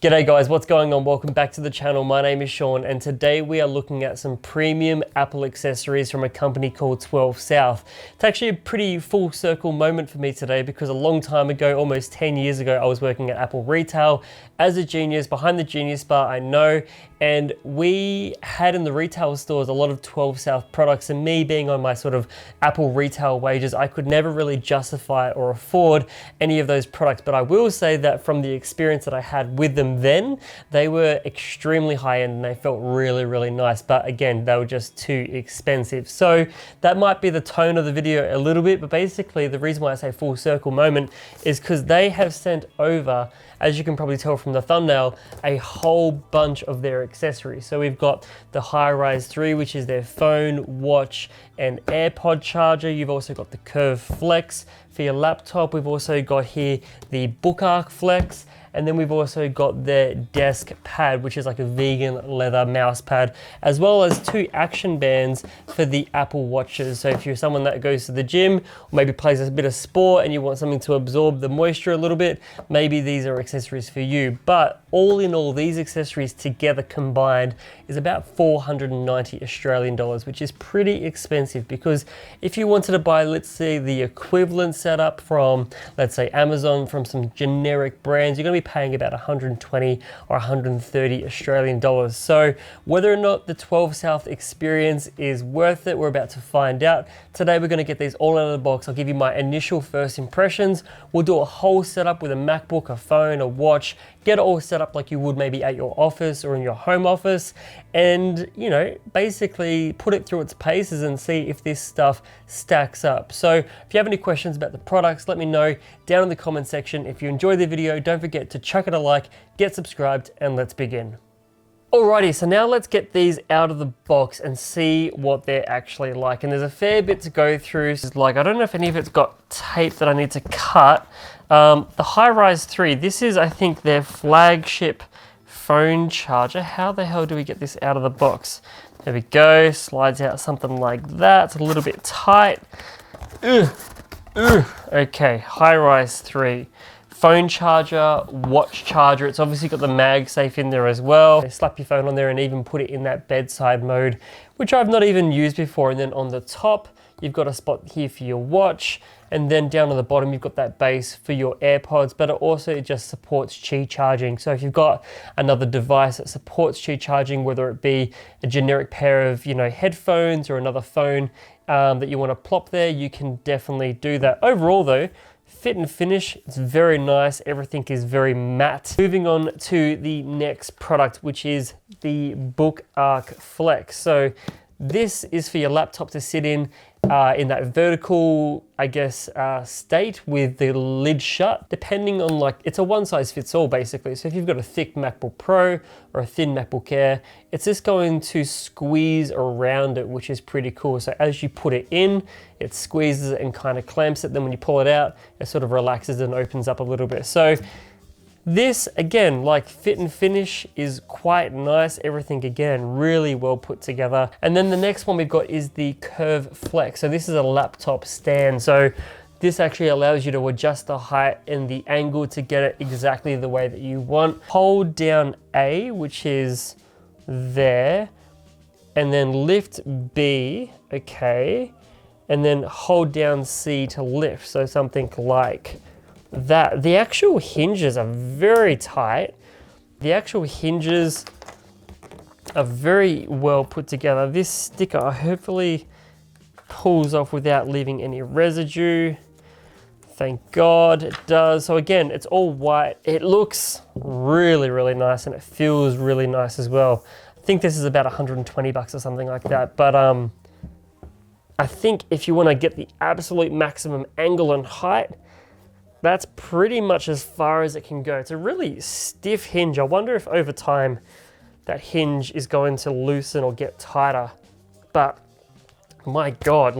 G'day guys, what's going on? Welcome back to the channel. My name is Sean and today we are looking at some premium Apple accessories from a company called TwelveSouth. It's actually a pretty full circle moment for me today because a long time ago, almost 10 years ago, I was working at Apple Retail as a genius, behind the Genius Bar, I know, and we had in the retail stores a lot of TwelveSouth products, and me being on my sort of Apple retail wages, I could never really justify or afford any of those products. But I will say that from the experience that I had with them then, they were extremely high end and they felt really, really nice. But again, they were just too expensive. So that might be the tone of the video a little bit, but basically the reason why I say full circle moment is because they have sent over, as you can probably tell from the thumbnail, a whole bunch of their accessories. So we've got the HiRise 3, which is their phone, watch, and AirPod charger. You've also got the Curve Flex for your laptop. We've also got here the Book Arc Flex. And then we've also got the Deskpad, which is like a vegan leather mouse pad, as well as 2 action bands for the Apple Watches. So if you're someone that goes to the gym, or maybe plays a bit of sport and you want something to absorb the moisture a little bit, maybe these are accessories for you. But all in all, these accessories together combined is about 490 Australian dollars, which is pretty expensive because if you wanted to buy, let's say, the equivalent setup from, let's say, Amazon, from some generic brands, you're gonna be paying about 120 or 130 Australian dollars. So whether or not the TwelveSouth experience is worth it, we're about to find out. Today we're going to get these all out of the box. I'll give you my initial first impressions. We'll do a whole setup with a MacBook, a phone, a watch, get it all set up like you would maybe at your office or in your home office, and basically put it through its paces and see if this stuff stacks up. So if you have any questions about the products, let me know down in the comment section. If you enjoyed the video, don't forget to chuck it a like, get subscribed, and let's begin. Alrighty, so now let's get these out of the box and see what they're actually like. And there's a fair bit to go through. Like, I don't know if any of it's got tape that I need to cut. The HiRise 3, this is, I think, their flagship phone charger. How the hell do we get this out of the box? There we go, slides out something like that. It's a little bit tight. Okay, HiRise 3. Phone charger, watch charger. It's obviously got the MagSafe in there as well. Slap your phone on there and even put it in that bedside mode, which I've not even used before. And then on the top, you've got a spot here for your watch. And then down on the bottom, you've got that base for your AirPods, but it also just supports Qi charging. So if you've got another device that supports Qi charging, whether it be a generic pair of headphones or another phone that you want to plop there, you can definitely do that. Overall though, fit and finish, it's very nice. Everything is very matte. Moving on to the next product, which is the Book Arc Flex. So this is for your laptop to sit in that vertical, I guess, state with the lid shut, depending on, it's a one size fits all basically. So if you've got a thick MacBook Pro or a thin MacBook Air, it's just going to squeeze around it, which is pretty cool. So as you put it in, it squeezes it and kind of clamps it. Then when you pull it out, it sort of relaxes and opens up a little bit. So this, again, fit and finish is quite nice. Everything, again, really well put together. And then the next one we've got is the Curve Flex. So this is a laptop stand. So this actually allows you to adjust the height and the angle to get it exactly the way that you want. Hold down A, which is there, and then lift B, okay, and then hold down C to lift. So something like that. The actual hinges are very tight. The actual hinges are very well put together. This sticker hopefully pulls off without leaving any residue. Thank God it does. So again, it's all white. It looks really, really nice and it feels really nice as well. I think this is about 120 bucks or something like that. But I think if you want to get the absolute maximum angle and height, that's pretty much as far as it can go. It's a really stiff hinge. I wonder if over time that hinge is going to loosen or get tighter. But my God,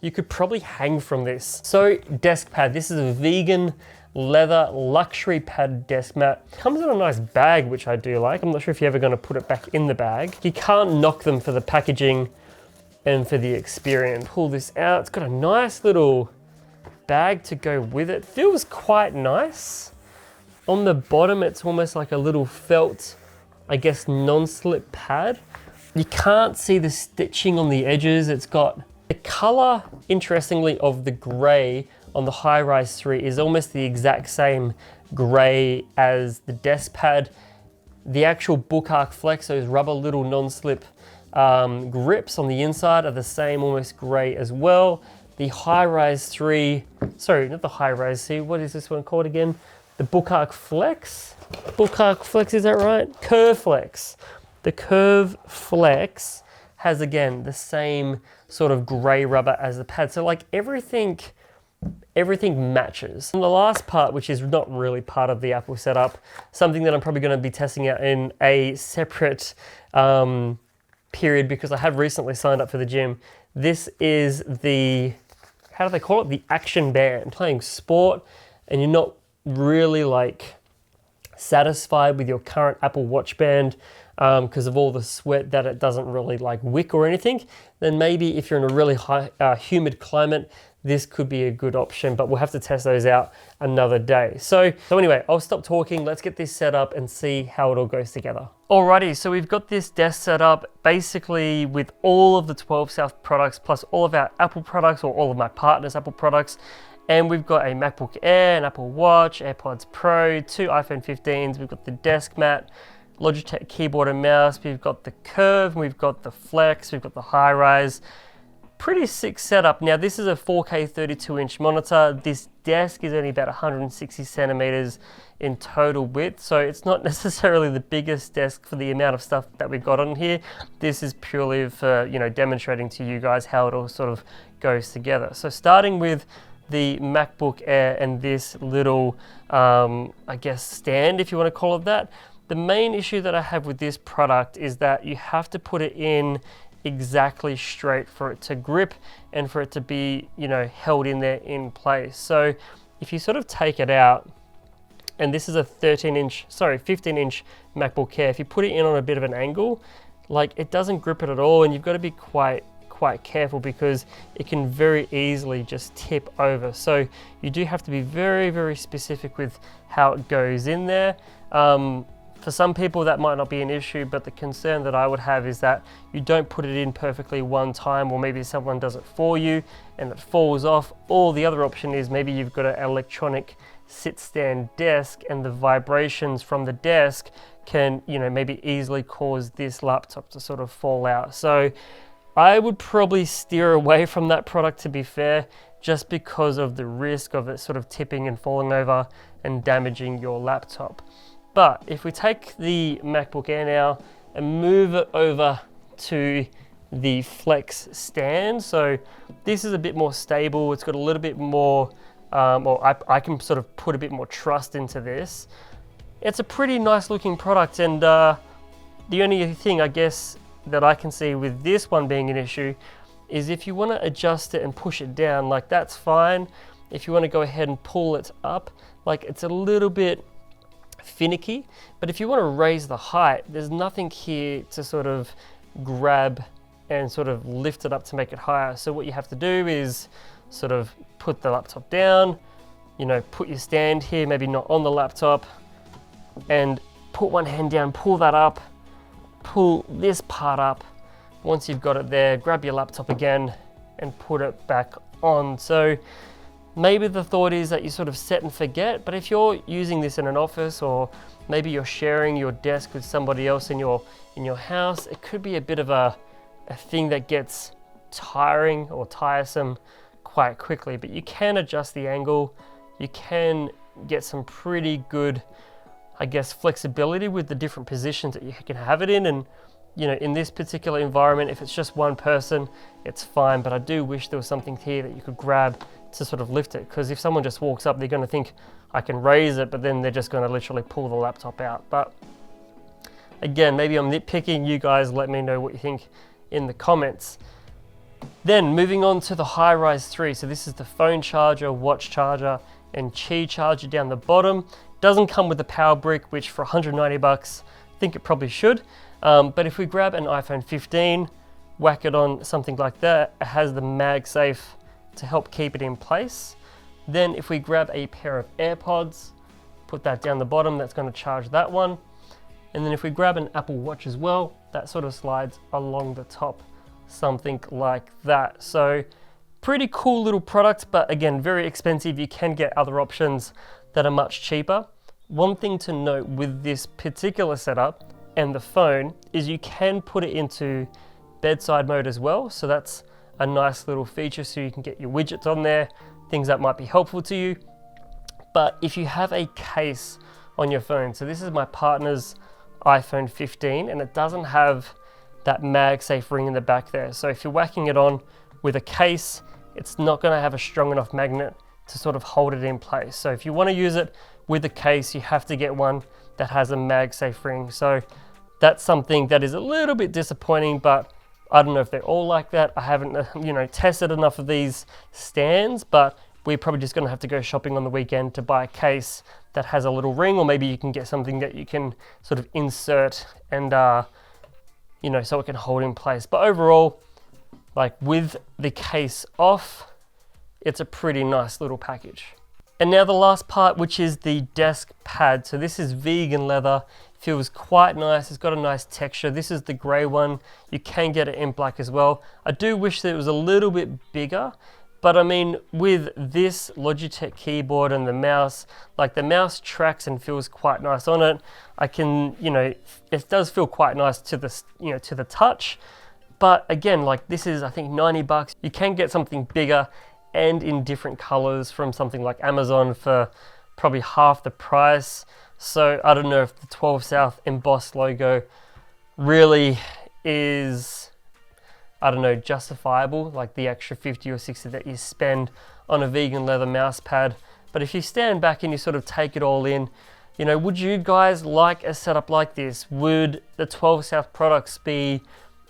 you could probably hang from this. So Deskpad, this is a vegan leather luxury pad desk mat. Comes in a nice bag, which I do like. I'm not sure if you're ever gonna put it back in the bag. You can't knock them for the packaging and for the experience. Pull this out. It's got a nice little bag to go with it. Feels quite nice. On the bottom, it's almost like a little felt, I guess, non-slip pad. You can't see the stitching on the edges. It's got the color, interestingly, of the gray on the HiRise 3 is almost the exact same gray as the Deskpad. The actual book arc flex, those rubber little non-slip grips on the inside are the same, almost gray as well. The HiRise 3, sorry, not the HiRise, see, what is this one called again? The book arc flex? Book arc flex, is that right? Curve flex. The curve flex has, again, the same sort of gray rubber as the pad. So like everything matches. And the last part, which is not really part of the Apple setup, something that I'm probably going to be testing out in a separate period because I have recently signed up for the gym. This is the, how do they call it? The Action Band. Playing sport and you're not really like satisfied with your current Apple Watch band because of all the sweat that it doesn't really like wick or anything, then maybe if you're in a really high humid climate, this could be a good option, but we'll have to test those out another day. So anyway, I'll stop talking. Let's get this set up and see how it all goes together. Alrighty, so we've got this desk set up basically with all of the TwelveSouth products plus all of our Apple products or all of my partners' Apple products. And we've got a MacBook Air, an Apple Watch, AirPods Pro, 2 iPhone 15s, we've got the desk mat, Logitech keyboard and mouse, we've got the Curve, we've got the Flex, we've got the HiRise. Pretty sick setup. Now this is a 4K 32-inch monitor. This desk is only about 160 centimeters in total width, so it's not necessarily the biggest desk for the amount of stuff that we've got on here. This is purely for, you know, demonstrating to you guys how it all sort of goes together. So starting with the MacBook Air and this little, I guess, stand, if you want to call it that. The main issue that I have with this product is that you have to put it in exactly straight for it to grip and for it to be, you know, held in there in place. So if you sort of take it out, and this is a 15-inch MacBook Air, if you put it in on a bit of an angle, like it doesn't grip it at all, and you've got to be quite careful because it can very easily just tip over. So you do have to be very, very specific with how it goes in there. For some people that might not be an issue, but the concern that I would have is that you don't put it in perfectly one time, or maybe someone does it for you and it falls off. Or the other option is maybe you've got an electronic sit-stand desk and the vibrations from the desk can, you know, maybe easily cause this laptop to sort of fall out. So I would probably steer away from that product, to be fair, just because of the risk of it sort of tipping and falling over and damaging your laptop. But if we take the MacBook Air now and move it over to the Flex stand, so this is a bit more stable. It's got a little bit more, I can sort of put a bit more trust into this. It's a pretty nice looking product, and the only thing I guess that I can see with this one being an issue is if you want to adjust it and push it down, like that's fine. If you want to go ahead and pull it up, like it's a little bit finicky, but if you want to raise the height, there's nothing here to sort of grab and sort of lift it up to make it higher. So what you have to do is sort of put the laptop down, you know, put your stand here, maybe not on the laptop, and put one hand down, pull that up, pull this part up. Once you've got it there, grab your laptop again and put it back on. So maybe the thought is that you sort of set and forget, but if you're using this in an office, or maybe you're sharing your desk with somebody else in your house, it could be a bit of a thing that gets tiring or tiresome quite quickly. But you can adjust the angle, you can get some pretty good, I guess, flexibility with the different positions that you can have it in. And you know, in this particular environment, if it's just one person, it's fine, but I do wish there was something here that you could grab to sort of lift it, because if someone just walks up, they're going to think I can raise it, but then they're just going to literally pull the laptop out. But again, maybe I'm nitpicking. You guys let me know what you think in the comments. Then moving on to the HiRise 3. So this is the phone charger, watch charger, and Qi charger down the bottom. Doesn't come with the power brick, which for 190 bucks, I think it probably should. But if we grab an iPhone 15, whack it on something like that, it has the MagSafe to help keep it in place. Then if we grab a pair of AirPods, put that down the bottom, that's going to charge that one. And then if we grab an Apple Watch as well, that sort of slides along the top, something like that. So pretty cool little product, but again, very expensive. You can get other options that are much cheaper. One thing to note with this particular setup and the phone is you can put it into bedside mode as well. So that's a nice little feature, so you can get your widgets on there, things that might be helpful to you. But if you have a case on your phone, so this is my partner's iPhone 15 and it doesn't have that MagSafe ring in the back there. So if you're whacking it on with a case, it's not going to have a strong enough magnet to sort of hold it in place. So if you want to use it with a case, you have to get one that has a MagSafe ring. So that's something that is a little bit disappointing, but I don't know if they're all like that. I haven't, tested enough of these stands, but we're probably just going to have to go shopping on the weekend to buy a case that has a little ring, or maybe you can get something that you can sort of insert and, so it can hold in place. But overall, like with the case off, it's a pretty nice little package. And now the last part, which is the desk pad. So this is vegan leather, feels quite nice. It's got a nice texture. This is the gray one. You can get it in black as well. I do wish that it was a little bit bigger, but I mean, with this Logitech keyboard and the mouse, like the mouse tracks and feels quite nice on it. I can, it does feel quite nice to the, to the touch. But again, like this is, I think 90 bucks. You can get something bigger and in different colors from something like Amazon for probably half the price. So I don't know if the 12South embossed logo really is, justifiable, like the extra 50 or 60 that you spend on a vegan leather mouse pad. But if you stand back and you sort of take it all in, would you guys like a setup like this? Would the 12South products be,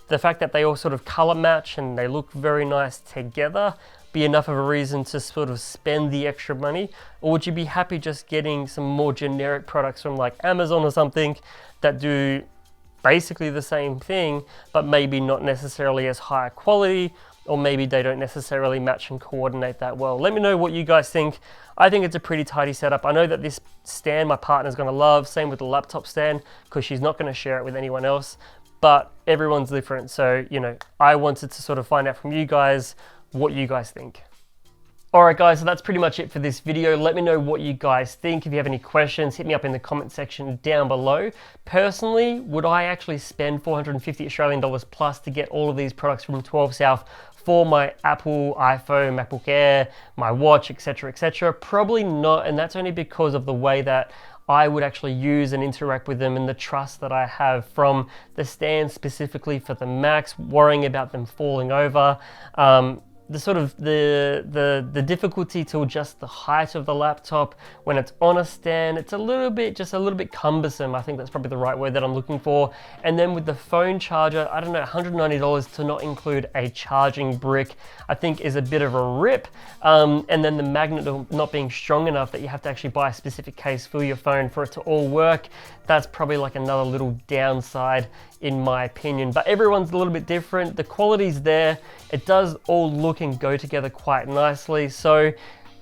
the fact that they all sort of color match and they look very nice together, be enough of a reason to sort of spend the extra money? Or would you be happy just getting some more generic products from like Amazon or something that do basically the same thing, but maybe not necessarily as high quality, or maybe they don't necessarily match and coordinate that well? Let me know what you guys think. I think it's a pretty tidy setup. I know that this stand my partner's gonna love, same with the laptop stand, because she's not gonna share it with anyone else, but everyone's different. So, I wanted to sort of find out from you guys what you guys think. Alright guys, so that's pretty much it for this video. Let me know what you guys think. If you have any questions, hit me up in the comment section down below. Personally, would I actually spend 450 Australian dollars plus to get all of these products from 12South for my Apple iPhone, MacBook Air, my watch, etc, etc? Probably not, and that's only because of the way that I would actually use and interact with them and the trust that I have from the stand specifically for the Macs, worrying about them falling over. The sort of the difficulty to adjust the height of the laptop when it's on a stand, it's just a little bit cumbersome. I think that's probably the right word that I'm looking for. And then with the phone charger, I don't know, $190 to not include a charging brick, I think is a bit of a rip. And then the magnet not being strong enough that you have to actually buy a specific case for your phone for it to all work. That's probably like another little downside in my opinion, but everyone's a little bit different. The quality's there. It does all look and go together quite nicely. So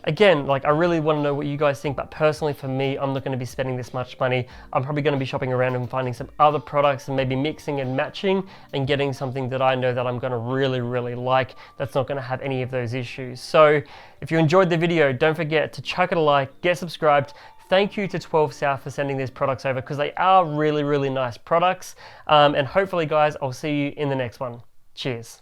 again, like I really want to know what you guys think, but personally for me, I'm not going to be spending this much money. I'm probably going to be shopping around and finding some other products and maybe mixing and matching and getting something that I know that I'm going to really, really like, that's not going to have any of those issues. So if you enjoyed the video, don't forget to chuck it a like, get subscribed. Thank you to 12South for sending these products over, because they are really, really nice products. And hopefully guys, I'll see you in the next one. Cheers.